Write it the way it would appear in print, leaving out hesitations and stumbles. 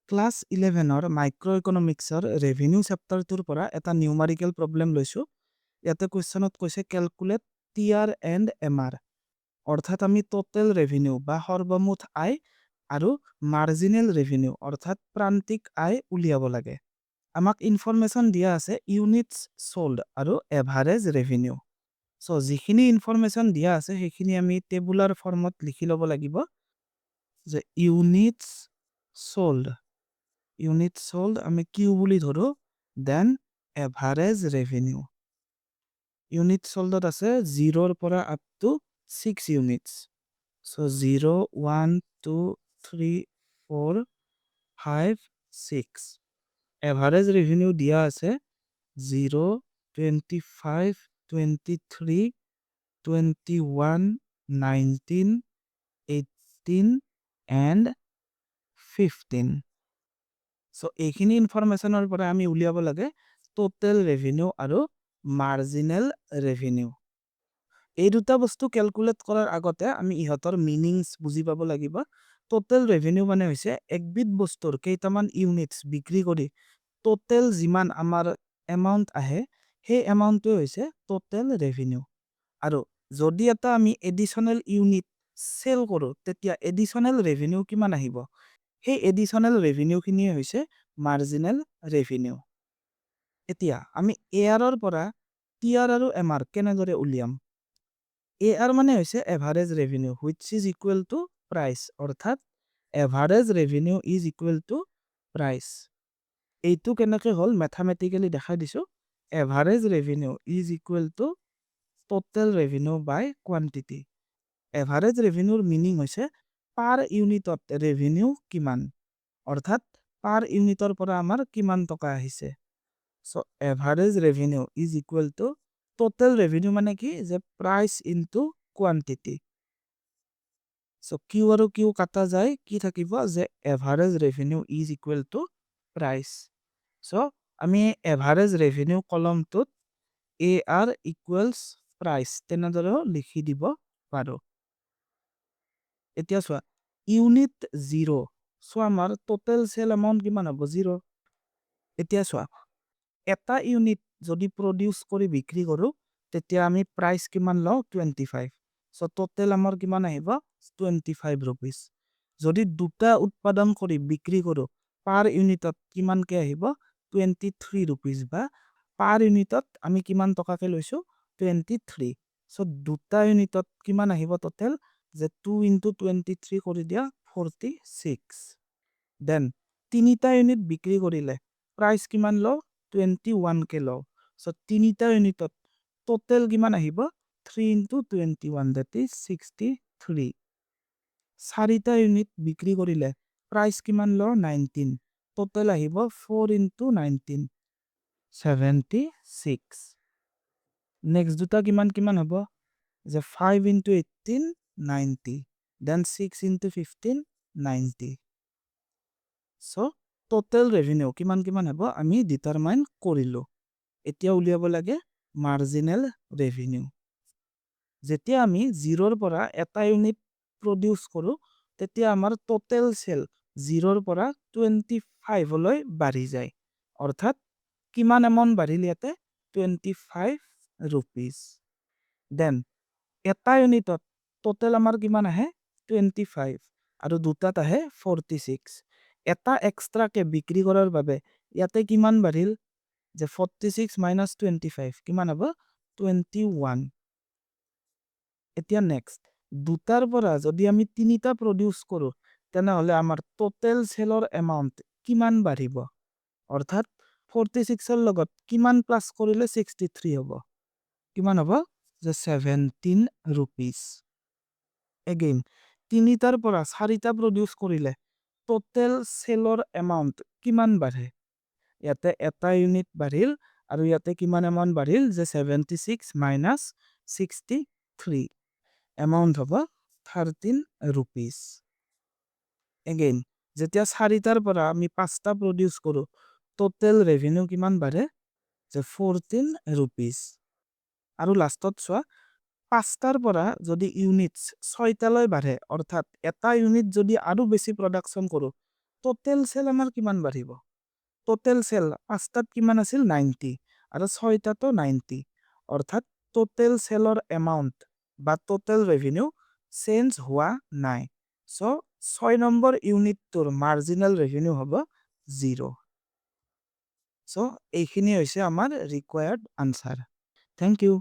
Class 11 micro ইকনমিক্সৰ revenue চেপ্টাৰটোৰ পৰা এটা numerical problem লৈছোঁ। ইয়াতে কুৱেশ্যনত কৈছে কেলকুলেট টিআৰ এণ্ড এমআৰ, অৰ্থাৎ আমি টোটেল ৰেভিনিউ বা সৰ্বমুঠ আয় আৰু মাৰ্জিনেল ৰেভিনিউ অৰ্থাৎ প্ৰান্তিক আয় উলিয়াব লাগে। আমাক ইনফৰমেশ্যন দিয়া আছে ইউনিটছ চ'ল্ড আৰু এভাৰেজ ৰেভিনিউ। চ' যিখিনি ইনফৰমেশ্যন দিয়া আছে সেইখিনি আমি টেবুলাৰ ফৰ্মত লিখি ল'ব লাগিব যে ইউনিটছ চ'ল্ড আমি কিউ বুলি ধৰোঁ, দেন এভাৰেজ ৰেভিনিউ। ইউনিট চ'ল্ডত আছে 0ৰ পৰা up to 6 units. So' 0, 1, 2, 3, 4, 5, 6। Average revenue দিয়া আছে 0, 25, 23, 21, 19, 18 and 15। চ' এইখিনি ইনফৰমেশ্যনৰ পৰা আমি উলিয়াব লাগে টোটেল ৰেভিনিউ আৰু মাৰ্জিনেল ৰেভিনিউ। এই দুটা বস্তু কেলকুলেট কৰাৰ আগতে আমি ইহঁতৰ মিনিংছ বুজি পাব লাগিব। টোটেল ৰেভিনিউ মানে হৈছে একবিধ বস্তুৰ কেইটামান ইউনিটছ বিক্ৰী কৰি টোটেল যিমান আমাৰ এমাউণ্ট আহে সেই এমাউণ্টটোৱে হৈছে টোটেল ৰেভিনিউ। আৰু যদি এটা আমি এডিশ্যনেল ইউনিট চেল কৰোঁ তেতিয়া এডিশ্যনেল ৰেভিনিউ কিমান আহিব? সেই এডিশ্যনেল ৰেভিনিউখিনিয়ে হৈছে মাৰ্জিনেল ৰেভিনিউ। এতিয়া আমি এআৰৰ পৰা টিআৰ আৰু এমআৰ কেনেদৰে উলিয়াম? এআৰ মানে হৈছে average revenue which is equal to price, অৰ্থাৎ average revenue is equal to price. এইটো কেনেকৈ হ'ল মেথামেটিকেলি দেখাই দিছোঁ। Average revenue is equal to total revenue by quantity. Average ৰেভিনিউৰ মিনিং হৈছে পাৰ ইউনিটত ৰেভিনিউ কিমান, অৰ্থাৎ পাৰ ইউনিটৰ পৰা আমাৰ কিমান টকা আহিছে। So' average revenue is equal to total revenue মানে কি যে price into quantity. So' Q আৰু কিউ কাটা যায়, কি থাকিব যে average revenue is equal to price. So' আমি এভাৰেজ ৰেভিনিউ কলমটোত এ আৰ ইকুৱেলছ প্ৰাইচ তেনেদৰেও লিখি দিব পাৰোঁ। এতিয়া চোৱা ইউনিট 0, চ' আমাৰ টোটেল চেল এমাউণ্ট কিমান হ'ব? 0। এতিয়া চোৱা এটা ইউনিট যদি প্ৰডিউচ কৰি বিক্ৰী কৰোঁ তেতিয়া আমি প্ৰাইচ কিমান লওঁ? 25। চ' টোটেল আমাৰ কিমান আহিব? 25 ৰুপিজ। যদি দুটা উৎপাদন কৰি বিক্ৰী কৰোঁ পাৰ ইউনিটত কিমানকৈ আহিব? 23 ৰুপিজ, বা পাৰ ইউনিটত আমি কিমান টকাকৈ লৈছোঁ? 23। চ' দুটা ইউনিটত কিমান আহিব টোটেল? যে 2 into 23 কৰি দিয়া 46। দেন তিনিটা ইউনিট বিক্ৰী কৰিলে প্ৰাইচ কিমান লওঁ? 21কে লওঁ। চ' তিনিটা ইউনিটত টোটেল কিমান আহিব? 3 into 21 that is 63। চাৰিটা ইউনিট বিক্ৰী কৰিলে প্ৰাইচ কিমান লওঁ? 19। টোটেল আহিব 4 into 19 76। নেক্সট দুটা কিমান কিমান হ'ব? যে 5 into 18 90, দেন 6 into 15 90। চ' টোটেল ৰেভিনিউ কিমান কিমান হ'ব আমি ডিটাৰমাইন কৰিলোঁ। এতিয়া উলিয়াব লাগে মাৰ্জিনেল ৰেভিনিউ। যেতিয়া আমি 0ৰ পৰা এটা ইউনিট প্ৰডিউচ কৰোঁ তেতিয়া আমাৰ টোটেল চেল 0ৰ পৰা 25লৈ বাঢ়ি যায়, অৰ্থাৎ কিমান এমাউণ্ট বাঢ়িল ইয়াতে? 25 ৰুপিজ। দেন এটা ইউনিটত টোটেল আমাৰ কিমান আহে? 25 আৰু দুটাত আহে 46। এটা এক্সট্ৰাকে বিক্ৰী কৰাৰ বাবে ইয়াতে কিমান বাঢ়িল? যে 46 minus 25 কিমান হ'ব? 21। এতিয়া নেক্সট দুটাৰ পৰা যদি আমি তিনিটা প্ৰডিউচ কৰোঁ তেনেহ'লে আমাৰ টোটেল চেলৰ এমাউণ্ট কিমান বাঢ়িব? অৰ্থাৎ 46ৰ লগত কিমান প্লাছ কৰিলে 63 হ'ব? কিমান হ'ব? যে 17 ৰুপিজ। এগেইন তিনিটাৰ পৰা চাৰিটা প্ৰডিউচ কৰিলে টোটেল চেলৰ এমাউণ্ট কিমান বাঢ়ে? ইয়াতে এটা ইউনিট বাঢ়িল আৰু ইয়াতে কিমান এমাউণ্ট বাঢ়িল? যে 76 minus 63 এমাউণ্ট হ'ব 13 ৰুপিজ। এগেইন যেতিয়া চাৰিটাৰ পৰা আমি পাঁচটা প্ৰডিউচ কৰোঁ টোটেল ৰেভিনিউ কিমান বাঢ়ে? যে 14 ৰুপিজ। আৰু লাষ্টত চোৱা পাঁচটাৰ পৰা যদি ইউনিটছ 6টালৈ বাঢ়ে, অৰ্থাৎ এটা ইউনিট যদি আৰু বেছি প্ৰডাকশ্যন কৰোঁ টোটেল সেল আমাৰ কিমান বাঢ়িব টোটেল সেল পাঁচটাত কিমান আছিল 90 আৰু ছয়টাতো 90 অৰ্থাৎ টোটেল সেলৰ এমাউন্ট বা টোটেল ৰেভিনিউ চেঞ্জ হোৱা নাই সো 6 নম্বৰ ইউনিটটোৰ মাৰ্জিনাল ৰেভিনিউ হ'ব 0 সো এইখিনি হৈছে আমাৰ ৰিকোয়াৰ্ড আনসাৰ থ্যাংক ইউ